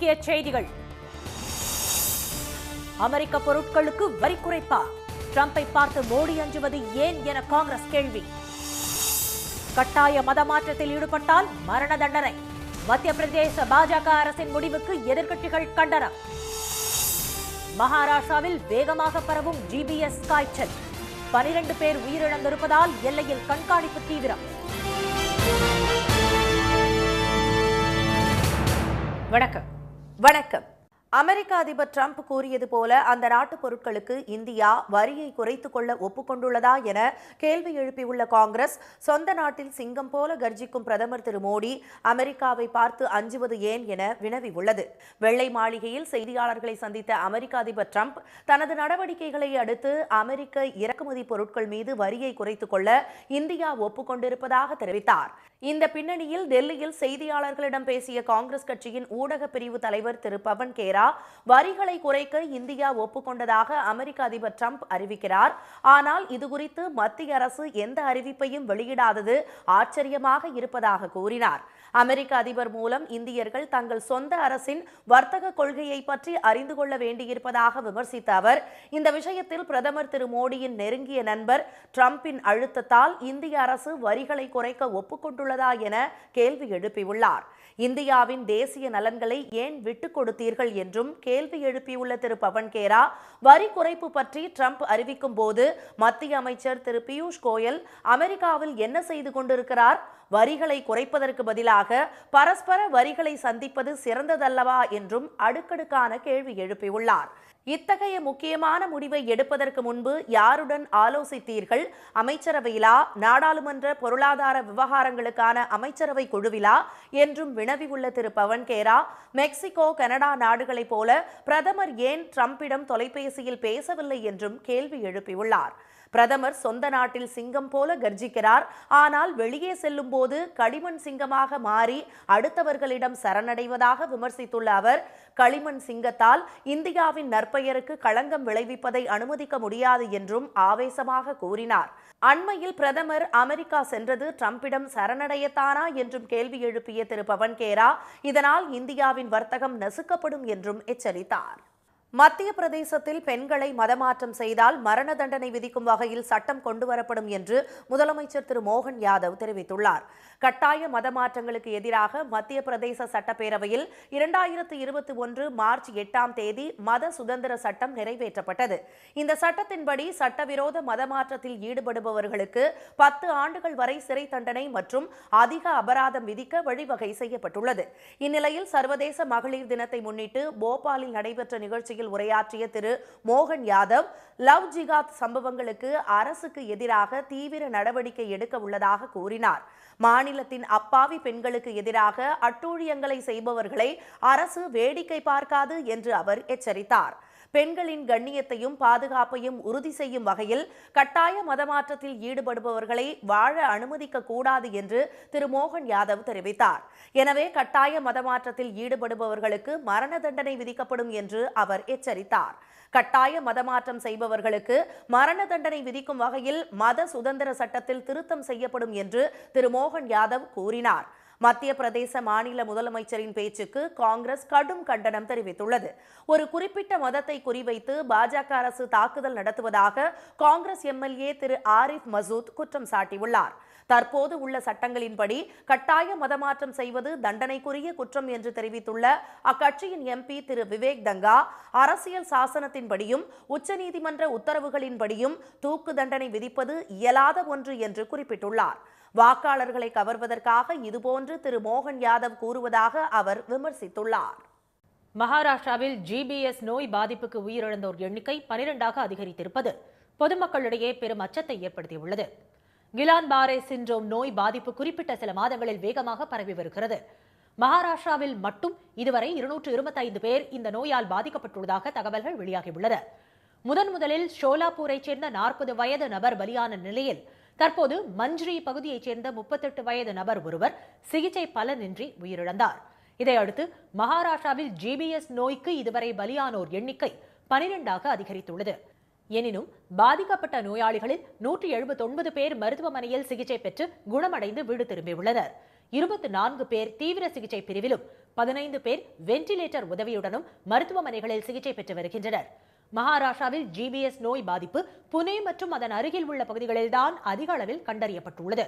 முக்கிய செய்திகள். அமெரிக்க பொருட்களுக்கு வரி குறைப்பா? ட்ரம்பை பார்த்து மோடி அஞ்சுவது ஏன் என காங்கிரஸ் கேள்வி. கட்டாய மதமாற்றத்தில் ஈடுபட்டால் மரண தண்டனை. மத்திய பிரதேச பாஜக அரசின் முடிவுக்கு எதிர்க்கட்சிகள் கண்டனம். மகாராஷ்டிராவில் வேகமாக பரவும் ஜிபிஎஸ் காய்ச்சல். 12 பேர் உயிரிழந்திருப்பதால் எல்லையில் கண்காணிப்பு தீவிரம். வணக்கம். அமெரிக்க அதிபர் டிரம்ப் கூறியது போல அந்த நாட்டு பொருட்களுக்கு இந்தியா வரியை குறைத்துக் கொள்ள ஒப்புக்கொண்டுள்ளதா என கேள்வி எழுப்பியுள்ள காங்கிரஸ், சொந்த நாட்டில் சிங்கம் போல கர்ஜிக்கும் பிரதமர் திரு மோடி அமெரிக்காவை பார்த்து அஞ்சுவது ஏன் என வினவியுள்ளது. வெள்ளை மாளிகையில் செய்தியாளர்களை சந்தித்த அமெரிக்க அதிபர் டிரம்ப் தனது நடவடிக்கைகளை அடுத்து அமெரிக்க இறக்குமதி பொருட்கள் மீது வரியை குறைத்துக் கொள்ள இந்தியா ஒப்புக்கொண்டிருப்பதாக தெரிவித்தார். இந்த பின்னணியில் டெல்லியில் செய்தியாளர்களிடம் பேசிய காங்கிரஸ் கட்சியின் ஊடக பிரிவு தலைவர் திரு பவன் கேரா, வரிகளை குறைக்க இந்தியா ஒப்புக்கொண்டதாக அமெரிக்க அதிபர் டிரம்ப் அறிவிக்கிறார். ஆனால் இதுகுறித்து மத்திய அரசு எந்த அறிவிப்பையும் வெளியிடாதது ஆச்சரியமாக இருப்பதாக கூறினார். அமெரிக்க அதிபர் மூலம் இந்தியர்கள் தங்கள் சொந்த அரசின் வர்த்தக கொள்கையை பற்றி அறிந்து கொள்ள வேண்டியிருப்பதாக விமர்சித்த அவர், இந்த விஷயத்தில் பிரதமர் திரு மோடியின் நெருங்கிய நண்பர் டிரம்பின் அழுத்தத்தால் இந்திய அரசு வரிகளை குறைக்க ஒப்புக்கொண்டுள்ளதா என கேள்வி எழுப்பியுள்ளார். இந்தியாவின் தேசிய நலன்களை ஏன் விட்டுக் கொடுத்தீர்கள் என்றும் கேள்வி எழுப்பியுள்ள திரு பவன் கேரா, வரி குறைப்பு பற்றி டிரம்ப் அறிவிக்கும் போது மத்திய அமைச்சர் திரு பியூஷ் கோயல் அமெரிக்காவில் என்ன செய்து கொண்டிருக்கிறார்? வரிகளை குறைப்பதற்கு பதிலாக பரஸ்பர வரிகளை சந்திப்பது சிறந்ததல்லவா என்றும் அடுக்கடுக்கான கேள்வி எழுப்பியுள்ளார். இத்தகைய முக்கியமான முடிவை எடுப்பதற்கு முன்பு யாருடன் ஆலோசித்தீர்கள்? அமைச்சரவையிலா, நாடாளுமன்ற பொருளாதார விவகாரங்களுக்கான அமைச்சரவை குழுவிலா என்றும் வினவியுள்ள திரு பவன் கேரா, மெக்சிகோ, கனடா நாடுகளைப் போல பிரதமர் ஏன் டிரம்பிடம் தொலைபேசியில் பேசவில்லை என்றும் கேள்வி எழுப்பியுள்ளார். பிரதமர் சொந்த நாட்டில் சிங்கம் போல கர்ஜிக்கிறார், ஆனால் வெளியே செல்லும் போது களிமண் சிங்கமாக மாறி அடுத்தவர்களிடம் சரணடைவதாக விமர்சித்துள்ள அவர், களிமண் சிங்கத்தால் இந்தியாவின் நற்பெயருக்கு களங்கம் விளைவிப்பதை அனுமதிக்க முடியாது என்றும் ஆவேசமாக கூறினார். அண்மையில் பிரதமர் அமெரிக்கா சென்றது டிரம்பிடம் சரணடையத்தானா என்றும் கேள்வி எழுப்பிய திரு பவன் கேரா, இதனால் இந்தியாவின் வர்த்தகம் நசுக்கப்படும் என்றும் எச்சரித்தார். மத்திய பிரதேசத்தில் பெண்களை மதமாற்றம் செய்தால் மரண தண்டனை விதிக்கும் வகையில் சட்டம் கொண்டுவரப்படும் என்று முதலமைச்சர் திரு மோகன் யாதவ் தெரிவித்துள்ளார். கட்டாய மதமாற்றங்களுக்கு எதிராக மத்திய பிரதேச சட்டப்பேரவையில் 2021 மார்ச் 8ஆம் தேதி மத சுதந்திர சட்டம் நிறைவேற்றப்பட்டது. இந்த சட்டத்தின்படி சட்டவிரோத மதமாற்றத்தில் ஈடுபடுபவர்களுக்கு 10 ஆண்டுகள் வரை சிறை தண்டனை மற்றும் அதிக அபராதம் விதிக்க வழிவகை செய்யப்பட்டுள்ளது. இந்நிலையில் சர்வதேச மகளிர் தினத்தை முன்னிட்டு போபாலில் நடைபெற்ற நிகழ்ச்சியில் உரையாற்றிய திரு மோகன் யாதவ், லவ் ஜிகாத் சம்பவங்களுக்கு அரசுக்கு எதிராக தீவிர நடவடிக்கை எடுக்க உள்ளதாக கூறினார். மாநிலத்தின் அப்பாவி பெண்களுக்கு எதிராக அட்டூழியங்களை செய்பவர்களை அரசு வேடிக்கை பார்க்காது என்று அவர் எச்சரித்தார். பெண்களின் கண்ணியத்தையும் பாதுகாப்பையும் உறுதி செய்யும் வகையில் கட்டாய மதமாற்றத்தில் ஈடுபடுபவர்களை வாழ அனுமதிக்க கூடாது என்று திரு மோகன் யாதவ் தெரிவித்தார். எனவே கட்டாய மதமாற்றத்தில் ஈடுபடுபவர்களுக்கு மரண தண்டனை விதிக்கப்படும் என்று அவர் எச்சரித்தார். கட்டாய மதமாற்றம் செய்பவர்களுக்கு மரண தண்டனை விதிக்கும் வகையில் மத சுதந்திர சட்டத்தில் திருத்தம் செய்யப்படும் என்று திரு மோகன் யாதவ் கூறினார். மத்திய பிரதேச மாநில முதலமைச்சரின் பேச்சுக்கு காங்கிரஸ் கடும் கண்டனம் தெரிவித்துள்ளது. ஒரு குறிப்பிட்ட மதத்தை குறிவைத்து பாஜக அரசு தாக்குதல் நடத்துவதாக காங்கிரஸ் எம்எல்ஏ திரு ஆரிஃப் மசூத் குற்றம் சாட்டியுள்ளார். தற்போது உள்ள சட்டங்களின்படி கட்டாய மதமாற்றம் செய்வது தண்டனைக்குரிய குற்றம் என்று தெரிவித்துள்ள அக்கட்சியின் எம்பி திரு விவேக் தங்கா, அரசியல் சாசனத்தின்படியும் உச்சநீதிமன்ற உத்தரவுகளின்படியும் தூக்கு தண்டனை விதிப்பது இயலாத ஒன்று என்று குறிப்பிட்டுள்ளார். வாக்காளர்களை கவர்வதற்காக இதுபோன்று திரு மோகன் யாதவ் கூறுவதாக அவர் விமர்சித்துள்ளார். மகாராஷ்டிராவில் ஜிபிஎஸ் நோய் பாதிப்புக்கு உயிரிழந்தோர் எண்ணிக்கை 12ஆக அதிகரித்திருப்பது பொதுமக்களிடையே பெரும் அச்சத்தை ஏற்படுத்தியுள்ளது. கிலான் பாரே சிண்ட்ரோம் நோய் பாதிப்பு குறிப்பிட்ட சில மாதங்களில் வேகமாக பரவி வருகிறது. மகாராஷ்டிராவில் மட்டும் இதுவரை 225 பேர் இந்த நோயால் பாதிக்கப்பட்டுள்ளதாக தகவல்கள் வெளியாகியுள்ளன. முதலில் ஷோலாப்பூரைச் சேர்ந்த 40 வயது நபர் பலியான நிலையில் தற்போது மஞ்ச்ரி பகுதியைச் சேர்ந்த 38 வயது நபர் ஒருவர் சிகிச்சை பலனின்றி உயிரிழந்தார். இதையடுத்து மகாராஷ்டிராவில் ஜிபிஎஸ் நோய்க்கு இதுவரை பலியானோர் எண்ணிக்கை 12ஆக அதிகரித்துள்ளது. எனினும் பாதிக்கப்பட்ட நோயாளிகளில் 179 பேர் மருத்துவமனையில் சிகிச்சை பெற்று குணமடைந்து வீடு திரும்பியுள்ளனர். 24 பேர் தீவிர சிகிச்சை பிரிவிலும் 15 பேர் வென்டிலேட்டர் உதவியுடனும் மருத்துவமனைகளில் சிகிச்சை பெற்று வருகின்றனர். மகாராஷ்டிராவில் ஜிபிஎஸ் நோய் பாதிப்பு புனே மற்றும் அதன் அருகில் உள்ள பகுதிகளில்தான் அதிக அளவில் கண்டறியப்பட்டுள்ளது.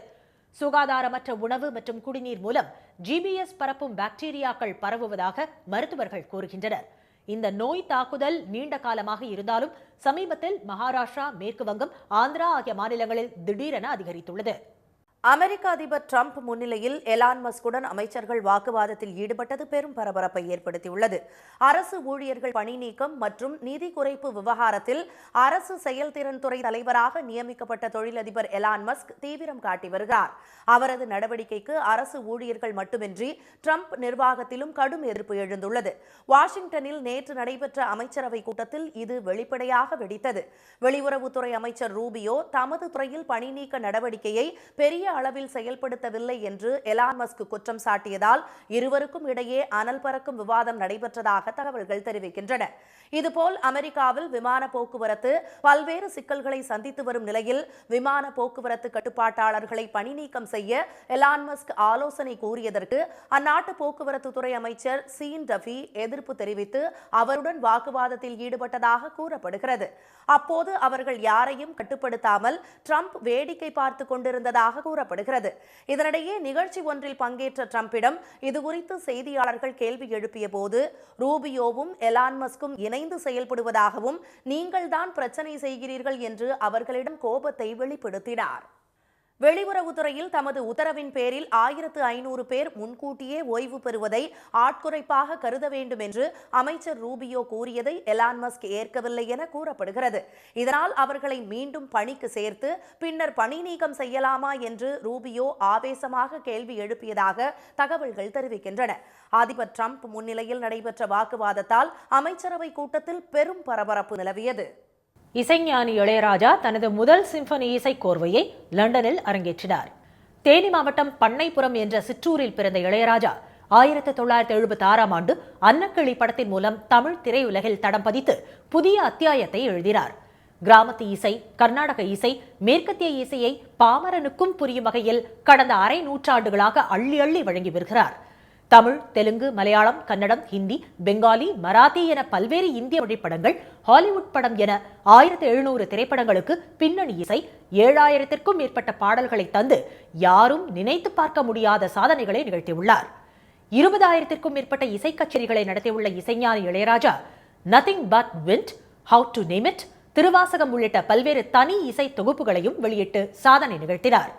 சுகாதாரமற்ற உணவு மற்றும் குடிநீர் மூலம் ஜிபிஎஸ் பரப்பும் பாக்டீரியாக்கள் பரவுவதாக மருத்துவர்கள் கூறுகின்றனர். இந்த நோய் தாக்குதல் நீண்ட காலமாக இருந்தாலும் சமீபத்தில் மகாராஷ்டிரா, மேற்கு வங்கம், ஆந்திரா ஆகிய மாநிலங்களில் திடீரென அதிகரித்துள்ளது. அமெரிக்க அதிபர் டிரம்ப் முன்னிலையில் எலான் மஸ்குடன் அமைச்சர்கள் வாக்குவாதத்தில் ஈடுபட்டது பெரும் பரபரப்பை ஏற்படுத்தியுள்ளது. அரசு ஊழியர்கள் பணி நீக்கம் மற்றும் நிதி குறைப்பு விவகாரத்தில் அரசு செயல்திறன் துறை தலைவராக நியமிக்கப்பட்ட தொழிலதிபர் எலான் மஸ்க் தீவிரம் காட்டி வருகிறார். அவரது நடவடிக்கைக்கு அரசு ஊழியர்கள் மட்டுமின்றி டிரம்ப் நிர்வாகத்திலும் கடும் எதிர்ப்பு எழுந்துள்ளது. வாஷிங்டனில் நேற்று நடைபெற்ற அமைச்சரவை கூட்டத்தில் இது வெளிப்படையாக வெடித்தது. வெளியுறவுத்துறை அமைச்சர் ரூபியோ தமது துறையில் பணி நீக்க நடவடிக்கையை பெரிய அளவில் செயல்படுத்தவில்லை என்று எலான் மஸ்க் குற்றம் சாட்டியதால் இருவருக்கும் இடையே அனல் பறக்கும் விவாதம் நடைபெற்றதாக தகவல்கள் தெரிவிக்கின்றன. இதுபோல் அமெரிக்காவில் விமான போக்குவரத்து பல்வேறு சிக்கல்களை சந்தித்து வரும் நிலையில் விமான போக்குவரத்து கட்டுப்பாட்டாளர்களை பணி நீக்கம் செய்ய எலான் மஸ்க் ஆலோசனை கூறியதற்கு அந்நாட்டு போக்குவரத்து துறை அமைச்சர் சீன் டஃபி எதிர்ப்பு தெரிவித்து அவருடன் வாக்குவாதத்தில் ஈடுபட்டதாக கூறப்படுகிறது. அப்போது அவர்கள் யாரையும் கட்டுப்படுத்தாமல் டிரம்ப் வேடிக்கை பார்த்து கொண்டிருந்ததாக கூறப்படுகிறது. இதனிடையே நிகழ்ச்சி ஒன்றில் பங்கேற்ற டிரம்பிடம் இதுகுறித்து செய்தியாளர்கள் கேள்வி எழுப்பிய போது ரூபியோவும் எலான் மஸ்கும் இணைந்து செயல்படுவதாகவும் நீங்கள்தான் பிரச்சனை செய்கிறீர்கள் என்று அவர்களிடம் கோபத்தை வெளிப்படுத்தினார். வெளியுறவுத்துறையில் தமது உத்தரவின் பேரில் 1500 பேர் முன்கூட்டியே ஓய்வு பெறுவதை ஆட்குறைப்பாக கருத வேண்டும் என்று அமைச்சர் ரூபியோ கூறியதை எலான் மஸ்க் ஏற்கவில்லை என கூறப்படுகிறது. இதனால் அவர்களை மீண்டும் பணிக்கு சேர்த்து பின்னர் பணி நீக்கம் செய்யலாமா என்று ரூபியோ ஆவேசமாக கேள்வி எழுப்பியதாக தகவல்கள் தெரிவிக்கின்றன. அதிபர் டிரம்ப் முன்னிலையில் நடைபெற்ற வாக்குவாதத்தால் அமைச்சரவை கூட்டத்தில் பெரும் பரபரப்பு நிலவியது. இசைஞானி இளையராஜா தனது முதல் சிம்பனி இசை கோர்வையை லண்டனில் அரங்கேற்றினார். தேனி மாவட்டம் பண்ணைப்புறம் என்ற சிற்றூரில் பிறந்த இளையராஜா 1976ஆம் ஆண்டு அன்னக்கிளி படத்தின் மூலம் தமிழ் திரையுலகில் தடம் பதித்து புதிய அத்தியாயத்தை எழுதினார். கிராமத்து இசை, கர்நாடக இசை, மேற்கத்திய இசையை பாமரனுக்கும் புரியும் வகையில் கடந்த அரை நூற்றாண்டுகளாக அள்ளி அள்ளி வழங்கி வருகிறார். தமிழ், தெலுங்கு, மலையாளம், கன்னடம், ஹிந்தி, பெங்காலி, மராத்தி என பல்வேறு இந்திய மொழி படங்கள், ஹாலிவுட் படம் என 1700 திரைப்படங்களுக்கு பின்னணி இசை, 7000த்திற்கும் மேற்பட்ட பாடல்களை தந்து யாரும் நினைத்து பார்க்க முடியாத சாதனைகளை நிகழ்த்தியுள்ளார். 20,000த்திற்கும் மேற்பட்ட இசை கச்சேரிகளை நடத்தியுள்ள இசைஞானி Ilaiyaraaja nothing but wind, how to name it, Thiruvasagam உள்ளிட்ட பல்வேறு தனி இசை தொகுப்புகளையும் வெளியிட்டு சாதனை நிகழ்த்தினார்.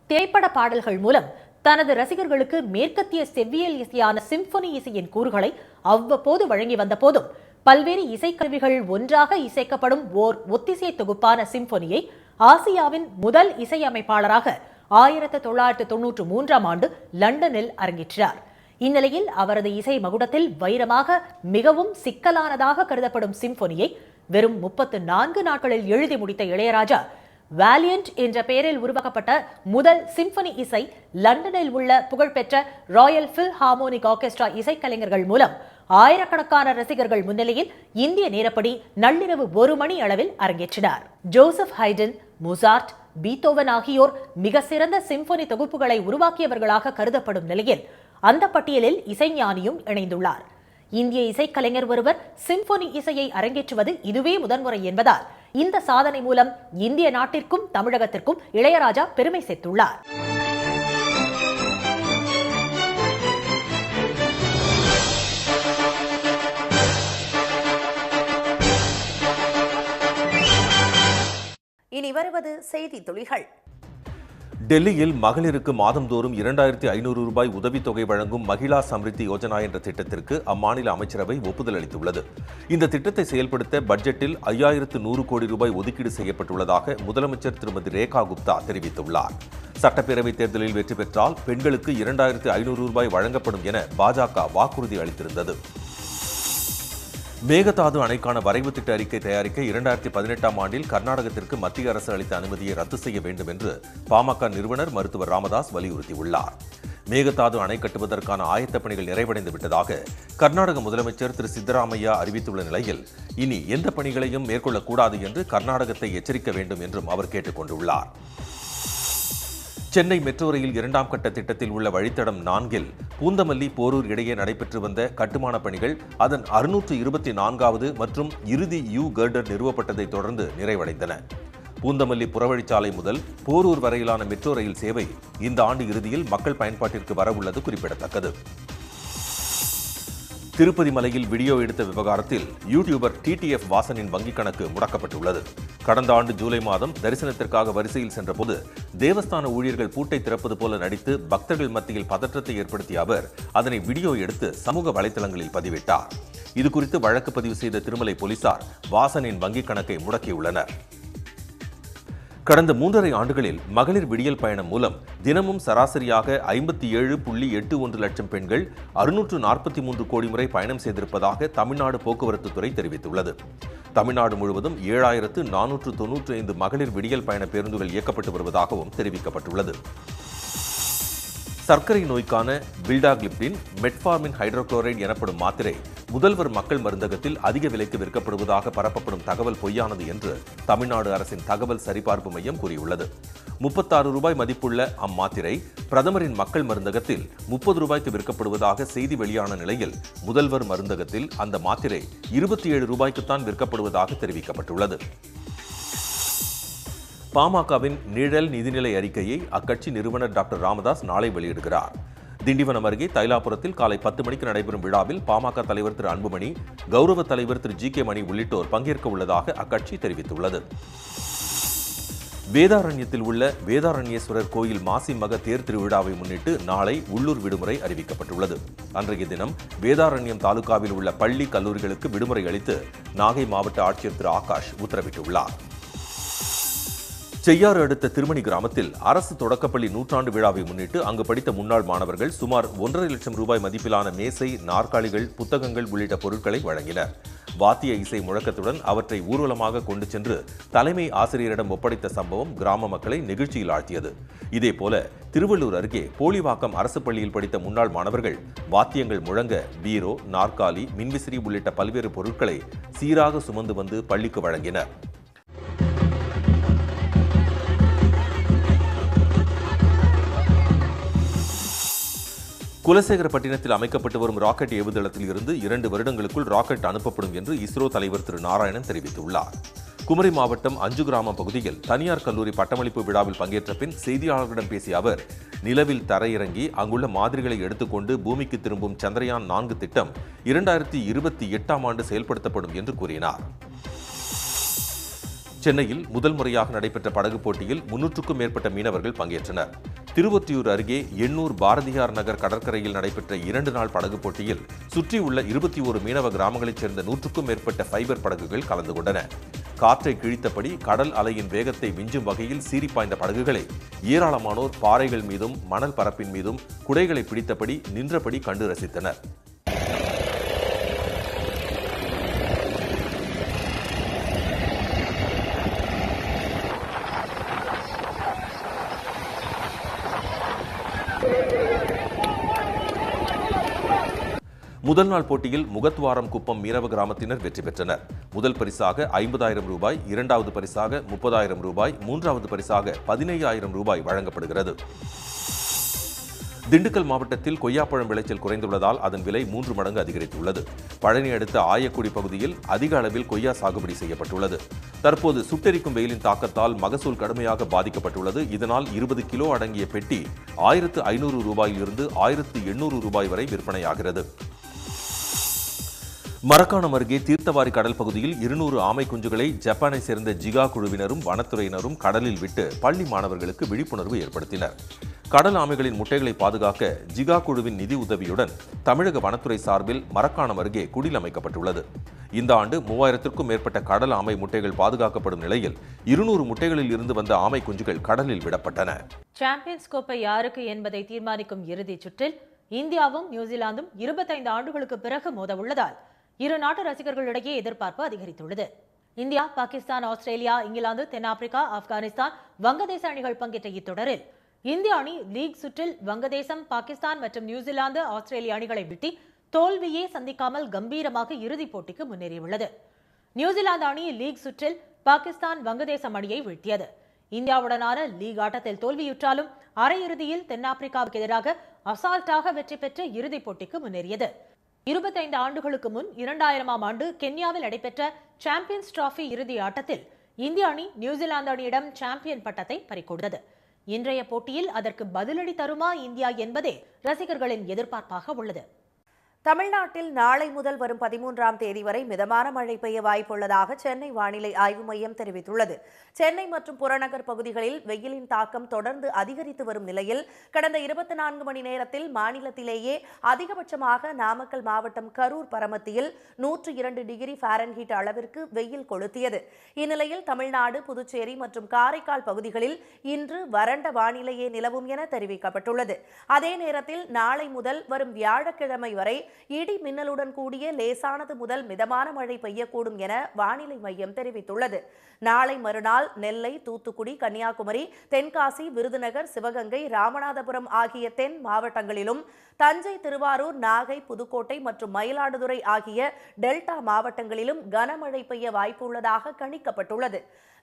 திரைப்பட பாடல்கள் மூலம் தனது ரசிகர்களுக்கு மேற்கத்திய செவ்வியல் இசையான சிம்பொனி இசையின் கூறுகளை அவ்வப்போது வழங்கி வந்த போதும் பல்வேறு இசைக்கருவிகள் ஒன்றாக இசைக்கப்படும் ஓர் ஒத்திசை தொகுப்பான சிம்பொனியை ஆசியாவின் முதல் இசையமைப்பாளராக 1993ஆம் ஆண்டு லண்டனில் அரங்கேற்றினார். இந்நிலையில் அவரது இசை மகுடத்தில் வைரமாக மிகவும் சிக்கலானதாக கருதப்படும் சிம்பொனியை வெறும் 34 நாட்களில் எழுதி முடித்த இளையராஜா வாலியன்ட் என்ற பெயரில் உருவாக்கப்பட்ட முதல் சிம்பனி இசை லண்டனில் உள்ள புகழ்பெற்ற ராயல் பில்ஹார்மோனிக் ஆர்கெஸ்ட்ரா இசைக்கலைஞர்கள் மூலம் ஆயிரக்கணக்கான ரசிகர்கள் முன்னிலையில் இந்திய நேரப்படி நள்ளிரவு 1 மணி அளவில் அரங்கேற்றினார். ஜோசப் ஹைடன், மொசார்ட், பீத்தோவன் ஆகியோர் மிக சிறந்த சிம்பொனி தொகுப்புகளை உருவாக்கியவர்களாக கருதப்படும் நிலையில் அந்த பட்டியலில் இசைஞானியும் இணைந்துள்ளார். இந்திய இசைக்கலைஞர் ஒருவர் சிம்பொனி இசையை அரங்கேற்றுவது இதுவே முதன்முறை என்பதால் இந்த சாதனை மூலம் இந்திய நாட்டிற்கும் தமிழகத்திற்கும் இளையராஜா பெருமை சேர்த்துள்ளார். இனி வருவது செய்தி துளிகள். டெல்லியில் மகளிருக்கு மாதந்தோறும் 2500 ரூபாய் உதவித்தொகை வழங்கும் மகிழா சம்ரித்தி யோஜனா என்ற திட்டத்திற்கு அம்மாநில அமைச்சரவை ஒப்புதல் அளித்துள்ளது. இந்த திட்டத்தை செயல்படுத்த பட்ஜெட்டில் 5100 கோடி ரூபாய் ஒதுக்கீடு செய்யப்பட்டுள்ளதாக முதலமைச்சர் திருமதி ரேகா குப்தா தெரிவித்துள்ளார். சட்டப்பேரவைத் தேர்தலில் வெற்றி பெற்றால் பெண்களுக்கு 2500 ரூபாய் வழங்கப்படும் என பாஜக வாக்குறுதி அளித்திருந்தது. மேகதாது அணைக்கான வரைவு திட்ட அறிக்கை தயாரிக்க 2018ஆம் ஆண்டில் கர்நாடகத்திற்கு மத்திய அரசு அளித்த அனுமதியை ரத்து செய்ய வேண்டும் என்று பாமக நிறுவனர் மருத்துவர் ராமதாஸ் வலியுறுத்தியுள்ளார். மேகதாது அணை கட்டுவதற்கான ஆயத்தப் பணிகள் நிறைவடைந்து விட்டதாக கர்நாடக முதலமைச்சர் திரு சித்தராமையா அறிவித்துள்ள நிலையில் இனி எந்த பணிகளையும் மேற்கொள்ளக்கூடாது என்று கர்நாடகத்தை எச்சரிக்க வேண்டும் என்றும் அவர் கேட்டுக் கொண்டுள்ளார். சென்னை மெட்ரோ ரயில் 2ஆம் கட்ட திட்டத்தில் உள்ள வழித்தடம் 4இல் பூந்தமல்லி போரூர் இடையே நடைபெற்று வந்த கட்டுமான பணிகள் அதன் 624வது மற்றும் இறுதி யூ கர்டர் நிறுவப்பட்டதை தொடர்ந்து நிறைவடைந்தன. பூந்தமல்லி புறவழிச்சாலை முதல் போரூர் வரையிலான மெட்ரோ ரயில் சேவை இந்த ஆண்டு இறுதியில் மக்கள் பயன்பாட்டிற்கு வரவுள்ளது குறிப்பிடத்தக்கது. திருப்பதி மலையில் வீடியோ எடுத்த விவகாரத்தில் யூடியூபர் டிடிஎஃப் வாசனின் வங்கிக் கணக்கு முடக்கப்பட்டுள்ளது. கடந்த ஆண்டு ஜூலை மாதம் தரிசனத்திற்காக வரிசையில் சென்றபோது தேவஸ்தான ஊழியர்கள் பூட்டை திறப்பது போல நடித்து பக்தர்கள் மத்தியில் பதற்றத்தை ஏற்படுத்திய அவர் அதனை வீடியோ எடுத்து சமூக வலைதளங்களில் பதிவிட்டார். இதுகுறித்து வழக்கு பதிவு செய்த திருமலை போலீசார் வாசனின் வங்கிக் கணக்கை முடக்கியுள்ளனர். கடந்த 3.5 ஆண்டுகளில் மகளிர் விடியல் பயணம் மூலம் தினமும் சராசரியாக 57.81 லட்சம் பெண்கள் 643 கோடி முறை பயணம் செய்திருப்பதாக தமிழ்நாடு போக்குவரத்து துறை தெரிவித்துள்ளது. தமிழ்நாடு முழுவதும் 7495 மகளிர் விடியல் பயண பேருந்துகள் இயக்கப்பட்டு வருவதாகவும் தெரிவிக்கப்பட்டுள்ளது. சர்க்கரை நோய்க்கான வில்டாகிளிப்டின், மெட்ஃபார்மின் ஹைட்ரோகுளோரைடு எனப்படும் மாத்திரை முதல்வர் மக்கள் மருந்தகத்தில் அதிக விலைக்கு விற்கப்படுவதாக பரப்பப்படும் தகவல் பொய்யானது என்று தமிழ்நாடு அரசின் தகவல் சரிபார்ப்பு மையம் கூறியுள்ளது. 36 ரூபாய் மதிப்புள்ள அம்மாத்திரை பிரதமரின் மக்கள் மருந்தகத்தில் 30 ரூபாய்க்கு விற்கப்படுவதாக செய்தி வெளியான நிலையில் முதல்வர் மருந்தகத்தில் அந்த மாத்திரை 27 ரூபாய்க்குத்தான் விற்கப்படுவதாக தெரிவிக்கப்பட்டுள்ளது. பாமகவின் நிழல் நிதிநிலை அறிக்கையை அக்கட்சி நிறுவனர் டாக்டர் ராமதாஸ் நாளை வெளியிடுகிறார். திண்டிவனம் அருகே தைலாபுரத்தில் காலை 10 மணிக்கு நடைபெறும் விழாவில் பாமக தலைவர் திரு அன்புமணி, கௌரவ தலைவர் திரு ஜி.கே. மணி உள்ளிட்டோர் பங்கேற்க உள்ளதாக அக்கட்சி தெரிவித்துள்ளது. வேதாரண்யத்தில் உள்ள வேதாரண்யேஸ்வரர் கோயில் மாசி மக தேர் திருவிழாவை முன்னிட்டு நாளை உள்ளூர் விடுமுறை அறிவிக்கப்பட்டுள்ளது. அன்றைய தினம் வேதாரண்யம் தாலுகாவில் உள்ள பள்ளி, கல்லூரிகளுக்கு விடுமுறை அளித்து நாகை மாவட்ட ஆட்சியர் திரு ஆகாஷ் உத்தரவிட்டுள்ளார். செய்யாறு அடுத்த திருமணி கிராமத்தில் அரசு தொடக்கப்பள்ளி 100ஆண்டு விழாவை முன்னிட்டு அங்கு படித்த முன்னாள் மாணவர்கள் சுமார் 1.5 லட்சம் ரூபாய் மதிப்பிலான மேசை, நாற்காலிகள், புத்தகங்கள் உள்ளிட்ட பொருட்களை வழங்கினர். வாத்திய இசை முழக்கத்துடன் அவற்றை ஊர்வலமாக கொண்டு சென்று தலைமை ஆசிரியரிடம் ஒப்படைத்த சம்பவம் கிராம மக்களை நெகிழ்ச்சியில் ஆழ்த்தியது. இதேபோல திருவள்ளூர் அருகே போலிவாக்கம் அரசு பள்ளியில் படித்த முன்னாள் மாணவர்கள் வாத்தியங்கள் முழங்க பீரோ, நாற்காலி, மின்விசிறி உள்ளிட்ட பல்வேறு பொருட்களை சீராக சுமந்து வந்து பள்ளிக்கு வழங்கினர். குலசேகரப்பட்டினத்தில் அமைக்கப்பட்டு வரும் ராக்கெட் ஏவுதளத்தில் இருந்து 2 வருடங்களுக்குள் ராக்கெட் அனுப்பப்படும் என்று இஸ்ரோ தலைவர் திரு நாராயணன் தெரிவித்துள்ளார். குமரி மாவட்டம் அஞ்சு கிராம பகுதியில் தனியார் கல்லூரி பட்டமளிப்பு விழாவில் பங்கேற்ற பின் செய்தியாளர்களிடம் பேசிய அவர் நிலவில் தரையிறங்கி அங்குள்ள மாதிரிகளை எடுத்துக்கொண்டு பூமிக்கு திரும்பும் சந்திரயான் 4 திட்டம் 2028ஆம் ஆண்டு செயல்படுத்தப்படும் என்று கூறினார். சென்னையில் முதல் முறையாக நடைபெற்ற படகு போட்டியில் 300க்கும் மேற்பட்ட மீனவர்கள் பங்கேற்றனர். திருவொற்றியூர் அருகே எண்ணூர் பாரதியார் நகர் கடற்கரையில் நடைபெற்ற 2 நாள் படகு போட்டியில் சுற்றியுள்ள 21 மீனவ கிராமங்களைச் சேர்ந்த 100க்கும் மேற்பட்ட ஃபைபர் படகுகள் கலந்து கொண்டன. காற்றை கிழித்தபடி கடல் அலையின் வேகத்தை விஞ்சும் வகையில் சீறிப்பாய்ந்த படகுகளை ஏராளமானோர் பாறைகள் மீதும் மணல் பரப்பின் மீதும் குடைகளை பிடித்தபடி நின்றபடி கண்டு ரசித்தனர். முதல் நாள் போட்டியில் முகத்வாரம் குப்பம் மீனவ கிராமத்தினர் வெற்றி பெற்றனர். முதல் பரிசாக 50,000 ரூபாய், 2வது பரிசாக 30,000 ரூபாய், 3வது பரிசாக 15,000 ரூபாய் வழங்கப்படுகிறது. திண்டுக்கல் மாவட்டத்தில் கொய்யாப்பழம் விளைச்சல் குறைந்துள்ளதால் அதன் விலை 3 மடங்கு அதிகரித்துள்ளது. பழனி அடுத்த ஆயக்குடி பகுதியில் அதிக அளவில் கொய்யா சாகுபடி செய்யப்பட்டுள்ளது. தற்போது சுட்டெரிக்கும் வெயிலின் தாக்கத்தால் மகசூல் கடுமையாக பாதிக்கப்பட்டுள்ளது. இதனால் 20 கிலோ அடங்கிய பெட்டி 1,500 ரூபாயிலிருந்து 1,800 ரூபாய் வரை விற்பனையாகிறது. மரக்காணம் அருகே தீர்த்தவாரி கடல் பகுதியில் 200 ஆமை குஞ்சுகளை ஜப்பானை சேர்ந்த ஜிகா குழுவினரும் வனத்துறையினரும் கடலில் விட்டு பள்ளி மாணவர்களுக்கு விழிப்புணர்வு ஏற்படுத்தினர். கடல் ஆமைகளின் முட்டைகளை பாதுகாக்க ஜிகா குழுவின் நிதி உதவியுடன் தமிழக வனத்துறை சார்பில் மரக்காணம் அருகே குடில் அமைக்கப்பட்டுள்ளது. இந்த ஆண்டு 3000க்கும் மேற்பட்ட கடல் ஆமை முட்டைகள் பாதுகாக்கப்படும் நிலையில் 200 முட்டைகளில் இருந்து வந்த ஆமை குஞ்சுகள் கடலில் விடப்பட்டன. சாம்பியன்ஸ் கோப்பை யாருக்கு என்பதை தீர்மானிக்கும் இறுதிச் சுற்றில் இந்தியாவும் நியூசிலாந்தும் 25 ஆண்டுகளுக்கு பிறகு மோத உள்ளதால் இரு நாட்டு ரசிகர்களிடையே எதிர்பார்ப்பு அதிகரித்துள்ளது. இந்தியா, பாகிஸ்தான், ஆஸ்திரேலியா, இங்கிலாந்து, தென்னாப்பிரிக்கா, ஆப்கானிஸ்தான், வங்கதேச அணிகள் பங்கேற்ற இத்தொடரில் இந்திய அணி லீக் சுற்றில் வங்கதேசம், பாகிஸ்தான் மற்றும் நியூசிலாந்து, ஆஸ்திரேலிய அணிகளை வீழ்த்தி தோல்வியே சந்திக்காமல் கம்பீரமாக இறுதிப் போட்டிக்கு முன்னேறியுள்ளது. நியூசிலாந்து அணி லீக் சுற்றில் பாகிஸ்தான், வங்கதேசம் அணியை வீழ்த்தியது. இந்தியாவுடனான லீக் ஆட்டத்தில் தோல்வியுற்றாலும் அரையிறுதியில் தென்னாப்பிரிக்காவுக்கு எதிராக அசால்ட்டாக வெற்றி பெற்று இறுதிப் போட்டிக்கு முன்னேறியது. 25 ஆண்டுகளுக்கு முன் 2000ஆம் ஆண்டு கென்யாவில் நடைபெற்ற சாம்பியன்ஸ் டிராபி இறுதி ஆட்டத்தில் இந்திய அணி நியூசிலாந்து அணியிடம் சாம்பியன் பட்டத்தை பறிகொடுத்தது. இன்றைய போட்டியில் அதற்கு பதிலடி தருமா இந்தியா என்பதே ரசிகர்களின் எதிர்பார்ப்பாக உள்ளது. தமிழ்நாட்டில் நாளை முதல் வரும் 13ஆம் தேதி வரை மிதமான மழை பெய்ய வாய்ப்புள்ளதாக சென்னை வானிலை ஆய்வு மையம் தெரிவித்துள்ளது. சென்னை மற்றும் புறநகர் பகுதிகளில் வெயிலின் தாக்கம் தொடர்ந்து அதிகரித்து வரும் நிலையில் கடந்த 24 மணி நேரத்தில் மாநிலத்திலேயே அதிகபட்சமாக நாமக்கல் மாவட்டம் கரூர் பரமத்தியில் 102 டிகிரி ஃபாரன்ஹீட் அளவிற்கு வெயில் கொளுத்தியது. இந்நிலையில் தமிழ்நாடு, புதுச்சேரி மற்றும் காரைக்கால் பகுதிகளில் இன்று வறண்ட வானிலையே நிலவும் என தெரிவிக்கப்பட்டுள்ளது. அதே நேரத்தில் நாளை முதல் வரும் வியாழக்கிழமை வரை இடி மின்னலுடன் கூடிய லேசானது முதல் மிதமான மழை பெய்யக்கூடும் என வானிலை மையம் தெரிவித்துள்ளது. நாளை மறுநாள் நெல்லை, தூத்துக்குடி, கன்னியாகுமரி, தென்காசி, விருதுநகர், சிவகங்கை, ராமநாதபுரம் ஆகிய தென் மாவட்டங்களிலும், தஞ்சை, திருவாரூர், நாகை, புதுக்கோட்டை மற்றும் மயிலாடுதுறை ஆகிய டெல்டா மாவட்டங்களிலும் கனமழை பெய்ய வாய்ப்புள்ளதாக கணிக்கப்பட்டுள்ளது.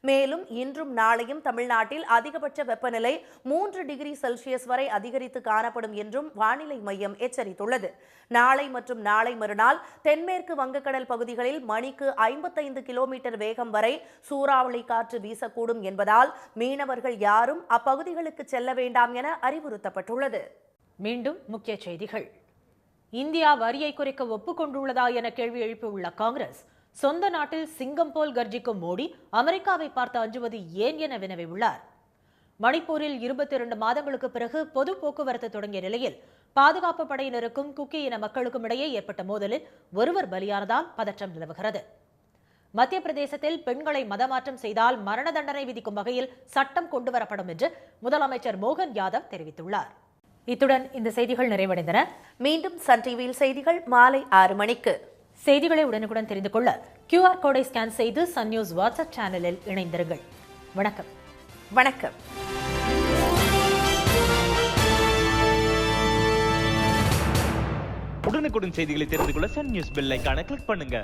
மேலும் இன்றும் நாளையும் தமிழ்நாட்டில் அதிகபட்ச வெப்பநிலை 3 டிகிரி செல்சியஸ் வரை அதிகரித்து காணப்படும் என்றும் வானிலை மையம் எச்சரித்துள்ளது. நாளை மற்றும் நாளை மறுநாள் தென்மேற்கு வங்கக்கடல் பகுதிகளில் மணிக்கு 55 கிலோமீட்டர் வேகம் வரை சூறாவளி காற்று வீசக்கூடும் என்பதால் மீனவர்கள் யாரும் அப்பகுதிகளுக்கு செல்ல வேண்டாம் என அறிவுறுத்தப்பட்டுள்ளது. மீண்டும் முக்கிய செய்திகள். இந்தியா வரியை குறைக்க ஒப்புக்கொண்டுள்ளதா என கேள்வி எழுப்பியுள்ள காங்கிரஸ், சொந்த நாட்டில் சிங்கம் போல் கர்ஜிக்கும் மோடி அமெரிக்காவை பார்த்து அஞ்சுவது ஏன் என வினவியுள்ளார். மணிப்பூரில் 22 மாதங்களுக்கு பிறகு பொது போக்குவரத்து தொடங்கிய நிலையில் பாதுகாப்பு படையினருக்கும் குக்கி இன மக்களுக்கும் இடையே ஏற்பட்ட மோதலில் ஒருவர் பலியானதால் பதற்றம் நிலவுகிறது. மத்திய பிரதேசத்தில் பெண்களை மதமாற்றம் செய்தால் மரண தண்டனை விதிக்கும் வகையில் சட்டம் கொண்டுவரப்படும் என்று முதலமைச்சர் மோகன் யாதவ் தெரிவித்துள்ளார். இத்துடன் இந்த செய்திகள் நிறைவடைந்தன. மீண்டும் சன் டிவியில் செய்திகள் மாலை 6 மணிக்கு. செய்திகளை உடனுக்குடன் தெரிந்து கொள்ள QR கோடை ஸ்கேன் செய்து சன் நியூஸ் வாட்ஸ்அப் சேனலில் இணைந்திருங்கள். வணக்கம். வணக்கம். உடனுக்குடன் செய்திகளை தெரிந்து கொள்ள சன் நியூஸ் பெல் ஐகானை கிளிக் பண்ணுங்க.